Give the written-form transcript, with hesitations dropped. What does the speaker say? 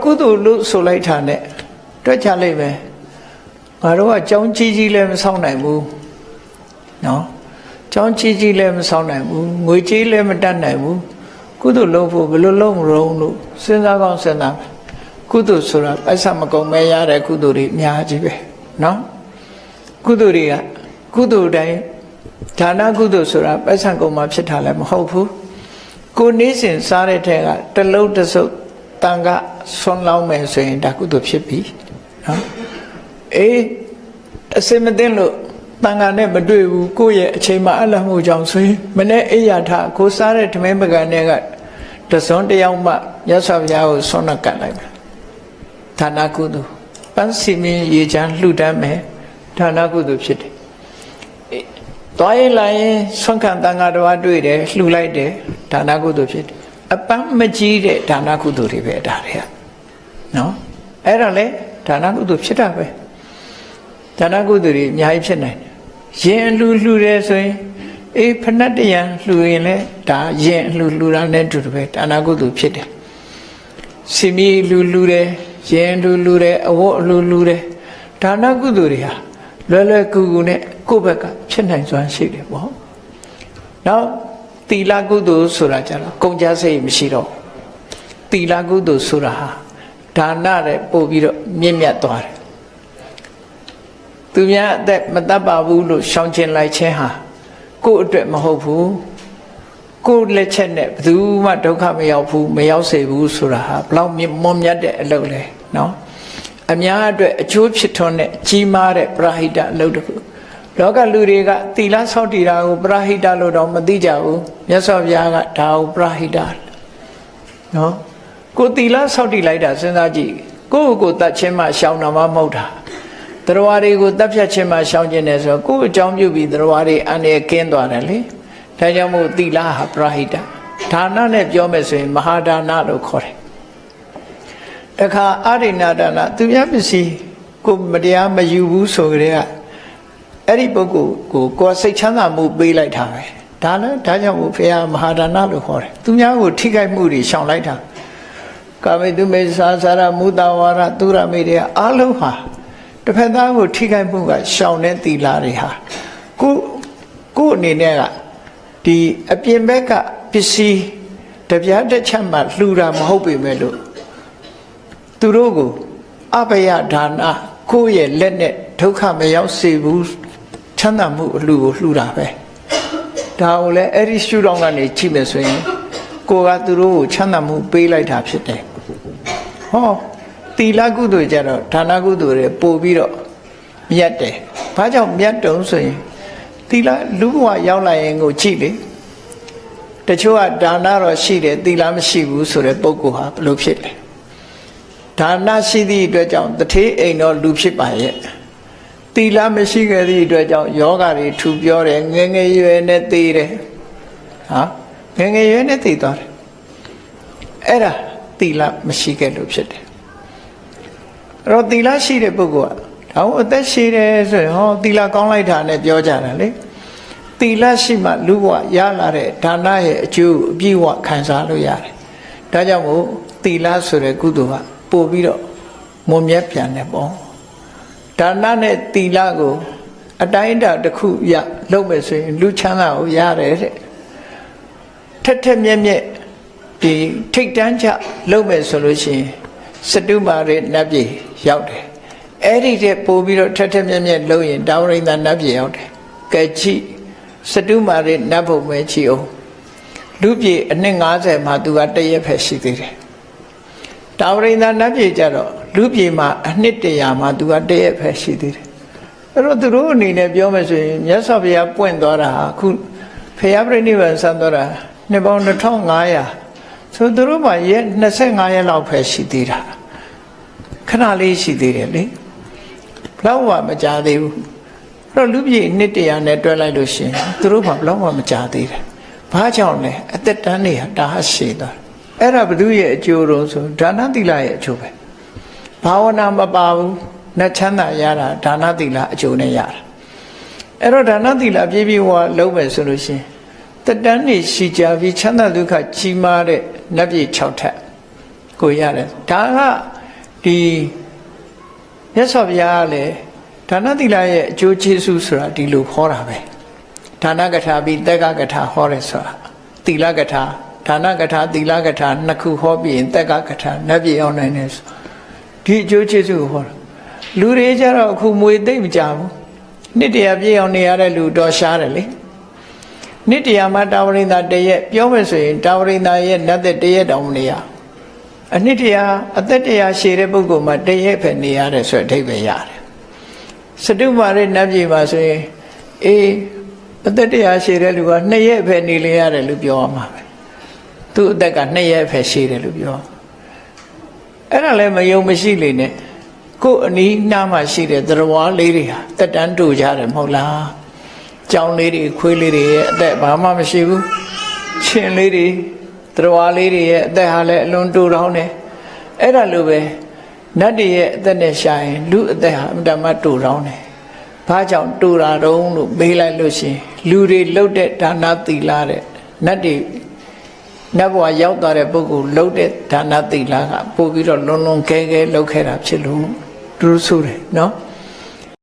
ကုသိုလ်လို့ဆိုလိုက်တာနဲ့တွက်ချလိုက်မယ်ငါတို့ကကြောင်းကြီးကြီးလည်းမဆောင်နိုင်ဘူးနော်ကြောင်းကြီးကြီးလည်းမဆောင်နိုင်ဘူးငွေကြီးလည်းမတတ်နိုင်ဘူးကုသိုလ်လုပ်ဖို့ဘယ်လိုလုပ်မလို့လို့စဉ်းစားကောင်းစဉ်းစားကုသိုလ်ဆိုတာပိုက်ဆံမကုန်မဲရတဲ့ကုသိုလ်တွေအများကြီးပဲနော်ကုသိုလ်တွေကကုသိုလ်တိုင်းဒါနကုသိုလ်ဆိုတာပိုက်ဆံကုန်မှဖြစ်တာလည်းမဟုတ်ဘူးကိုနေ့စဉ်စားတဲ့ထဲကတလုံးတစ်စုပ်တန်ခါဆွမ်းလောင်းမယ်ဆိုရင်ဒါကုသိုလ်ဖြစ်ပြီနော်အေးအစင်မသိလို့တန်ခါနဲ့မတွေ့ဘူးကိုယ့်ရဲ့အချိန်မှအလတ်မှုကြောင့်ဆိုရင်မနေ့အိယာထကိုစားတဲ့ဓမင်းပကံတွေကတစွန်းတယောက်မှရသော်ဘုရားကိုဆွမ်းကတ်လိုက်မယ်ဒါနကုသိုလ်ပန်းစီမင်းရေချမ်းလှူဒန်းမယ်ဒါနကုသိုလ်ဖြစ်တယ်သွားရင်လာရင်ဆွမ်းခံတန်ခါတော်တွေ့တယ်လှူလိုက်တယ်ဒါနကုသိုလ်ဖြစ်တယ်အပန်းမကြီးတဲ့ဒါနကုသိုလ်တွေပဲဒါတွေကနော်အဲ့ဒါလေဒါနကုသိုလ်ဖြစ်တာပဲဒါနကုသိုလ်တွေအများကြီးဖြစ်နိုင်တယ်ရင်လှူတယ်ဆိုရင်အေးဖဏတ်တရံလှူရင်လေဒါရင်လှူတာနဲ့တူတယ်ပဲဒါနကုသိုလ်ဖြစ်တယ်စီမီလှူတယ်ရင်လှူတယ်အဝတ်လှူတယ်ဒါနကုသိုလ်တွေဟာလွယ်ကူကူနဲ့ကိုယ့်ဘက်ကဖြစ်နိုင်စွမ်းရှိတယ်ပေါ့နောက်သီလကုသိုလ်ဆိုတာကြတော့ကုန်ကြစိတ်မရှိတော့သီလကုသိုလ်ဆိုတာဟာဒါနတဲ့ပို့ပြီးတော့မြင့်မြတ်သွားတယ်သူများအသက်မတတ်ပါဘူးလို့ရှောင်ကျဉ်လိုက်ခြင်းဟာကိုယ့်အတွက်မဟုတ်ဘူးကိုယ့်လက်ချက်နဲ့ဘယ်သူမှဒုက္ခမရောက်ဘူးမရောက်စေဘူးဆိုတာဟာဘလောက်မွန်မြတ်တဲ့အလုပ်လဲနော်အများအတွက်အကျိုးဖြစ်ထွန်းတဲ့ကြီးမားတဲ့ပရဟိတအလုပ်တစ်ခုလောကလူတွေကသီလဆောက်တည်တာကိုပရဟိတလို့တော့မသိကြဘူးမြတ်စွာဘုရားကဒါကိုပရဟိတနော်ကိုသီလဆောက်တည်လိုက်တာစဉ်းစားကြည့်ကိုယ့်ကိုယ်တတ်ခြင်းမှရှောင်တာမှမဟုတ်တာတရားတွေကိုတတ်ဖြတ်ခြင်းမှရှောင်ခြင်းတယ်ဆိုတော့ကိုယ့်အကြောင်းပြုပြီးတရားတွေအန္တရာယ်ကင်းသွားတယ်လေဒါကြောင့်မို့သီလဟာပရဟိတဒါနနဲ့ပြောမယ်ဆိုရင်မဟာဒါနလို့ခေါ်တယ်တခါအာရိဏဒါနသူများပစ္စည်းကိုမတရားမယူဘူးဆိုကြတဲ့အဲ့ဒီပုဂ္ဂိုလ်ကိုစိတ်ချမ်းသာမှုပေးလိုက်တာပဲဒါလည်းဒါကြောင့်မို့ဘုရားမဟာဒါနလို့ခေါ်တယ်သူများကိုထိခိုက်မှုတွေရှောင်လိုက်တာကာမေတုမေသာသရမုတဝါရသူရမေတွေအားလုံးဟာတစ်ဖက်သားကိုထိခိုက်မှုကရှောင်တဲ့သီလတွေဟာကိုအနေနဲ့ကဒီအပြင်ဘက်ကပစ္စည်းတပြားတစ်ချက်မှလှူတာမဟုတ်ပေမဲ့လို့သူတို့ကိုအဘယဒါနကိုယ့်ရဲ့လက်နဲ့ဒုက္ခမရောက်စေဘူးချမ်းသာမှုအလှူကိုလှူတာပဲဒါကိုလည်းအဲ့ဒီရှုထောင့်ကနေကြည့်မယ်ဆိုရင်ကိုကသူတို့ကိုချမ်းသာမှုပေးလိုက်တာဖြစ်တယ်ဟောသီလကုသိုလ်ကြတော့ဒါနကုသိုလ်တွေပို့ပြီးတော့မြတ်တယ်ဘာကြောင့်မြတ်တုံးဆိုရင်သီလလူဘဝရောက်လာရင်ကိုကြည့်လေတချို့ကဒါနတော့ရှိတယ်သီလမရှိဘူးဆိုတဲ့ပုဂ္ဂိုလ်ဟာဘယ်လိုဖြစ်လဲဒါနရှိသည့်အတွက်ကြောင့်တထေးအိမ်တော့လူဖြစ်ပါရဲ့သီလမရှိခဲ့သည့်အတွက်ကြောင့်ယောဂတွေထူပြောတယ်ငယ်ငယ်ရွယ်နဲ့သေတယ်ဟာငယ်ငယ်ရွယ်နဲ့သေသွားတယ်အဲ့ဒါသီလမရှိခဲ့လို့ဖြစ်တယ်အဲ့တော့သီလရှိတဲ့ပုဂ္ဂိုလ်ကဒါကိုအသက်ရှိတယ်ဆိုရင်ဟောသီလကောင်းလိုက်တာနဲ့ပြောကြတာလေသီလရှိမှလူဘဝရလာတဲ့ဒါနရဲ့အကျိုးအပြည့်အဝခံစားလို့ရတယ်ဒါကြောင့်မို့သီလဆိုတဲ့ကုသိုလ်ကပို့ပြီးတော့မွန်မြတ်ပြန်တယ်ပေါ့ဒါနနဲ့သီလကိုအတိုင်းအတာတစ်ခုရလုပ်မယ်ဆိုရင်လူချမ်းသာကိုရတယ်တဲ့ထက်ထက်မြက်မြက်ဒီထိတ်တန်းချလုပ်မယ်ဆိုလို့ရှိရင်စတုမာရိနတ်ပြည်ရောက်တယ်အဲ့ဒီတဲ့ပို့ပြီးတော့ထက်ထက်မြက်မြက်လုပ်ရင်တာဝရိန္ဒနတ်ပြည်ရောက်တယ်ကဲကြည့်စတုမာရိနတ်ဘုံပဲကြည့်အောင်လူပြည်အနှစ်90မှာသူကတရက်ဖက်ရှိသေးတယ်တာဝရိန္ဒနတ်ပြည်ကြတော့လူပြည်မှာအနှစ်100မှာသူကတရက်ဖက်ရှိသေးတယ်အဲ့တော့သူတို့အနေနဲ့ပြောမယ်ဆိုရင်မြတ်စွာဘုရားပွင့်သွားတာအခုဖရာပြိဋိဘံဆန်းသွားတာနှစ်ပေါင်း2500ဆိုသူတို့မှာရက်25ရက်လောက်ဖက်ရှိသေးတာခဏလေးရှိသေးတယ်လေဘလောက်မှမကြသေးဘူးအဲ့တော့လူပြည်နှစ်100နဲ့တွဲလိုက်လို့ရှိရင်သူတို့မှာဘလောက်မှမကြသေးတယ်ဘာကြောင့်လဲအသက်တန်းတွေဟာတားရှည်သွားအဲ့ဒါဘု து ရဲ့အကျိုးတော့ဆိုဒါနသီလရဲ့အကျိုးပဲဘာဝနာမပါဘူးနဲ့ချမ်းသာရတာဒါနသီလအကျိုးနဲ့ရတာအဲ့တော့ဒါနသီလပြည့်ပြည့်ဝလုံးမယ်ဆိုလို့ရှိရင်တတန်းနေရှိကြပြီးချမ်းသာဒုက္ခကြီးမားတဲ့နတ်ပြည်6ထပ်ကိုရတယ်ဒါက ဒီမြတ်စွာဘုရားကလည်းဒါနသီလရဲ့အကျိုးကျေးဇူးဆိုတာဒီလိုဟောတာပဲဒါနကထာပြီးတက္ကကထာဟောတယ်ဆိုတာသီလကထာဒါနကထာသီလကထာနှစ်ခုဟောပြီးရင်တက္ကကထာနတ်ပြည်အောင်နိုင်တယ်ဆိုဒီအကျိုးကျေးဇူးကိုဟောတာလူတွေကြတော့အခုမွေသိမ့်မကြဘူးနှစ်တရာပြည့်အောင်နေရတဲ့လူတော်ရှားတယ်လေနှစ်တရာမှာတာဝရိန္ဒတရက်ပြောမယ်ဆိုရင်တာဝရိန္ဒရဲ့နတ်သက်တရက်တောင်မနေရအနှစ်တရာအသက်တရာရှည်တဲ့ပုဂ္ဂိုလ်မှာတရက်ပဲနေရတယ်ဆိုတဲ့အဓိပ္ပာယ်ရတယ်စတုမာရိနတ်ပြည်မှာဆိုရင်အေးအသက်တရာရှည်တဲ့လူက2ရက်ပဲနေလေရတယ်လို့ပြောရမှာပဲသူ့အသက်က2ရက်ပဲရှည်တယ်လို့ပြောအဲ့ဒါလည်းမယုံမရှိလေနဲ့ကိုယ်အနီးနားမှာရှိတဲ့သရဝါလေးတွေဟာတက်တန်းတူကြတယ်မဟုတ်လားကြောင်းလေးတွေခွေးလေးတွေရဲ့အသက်ဘာမှမရှိဘူးရှင်လေးတွေသရဝါလေးတွေရဲ့အသက်ဟာလည်းအလွန်တူတောင်းတယ်အဲ့ဒါလိုပဲနတ်တွေရဲ့အသက်နဲ့ရှာရင်လူအသက်ဟာအမှန်တမ်းတူတောင်းတယ်ဘာကြောင့်တူတာတုံးလို့မေးလိုက်လို့ရှိရင်လူတွေလှုပ်တဲ့ဒါနသီလတဲ့နတ်တွေနတ်ဘဝရောက်သွားတဲ့ပုဂ္ဂိုလ်လှုပ်တဲ့ဒါနသီလကပို့ပြီးတော့လွန်လွန်ကဲကဲလှုပ်ခဲ့တာဖြစ်လို့သူဆိုတယ်နော်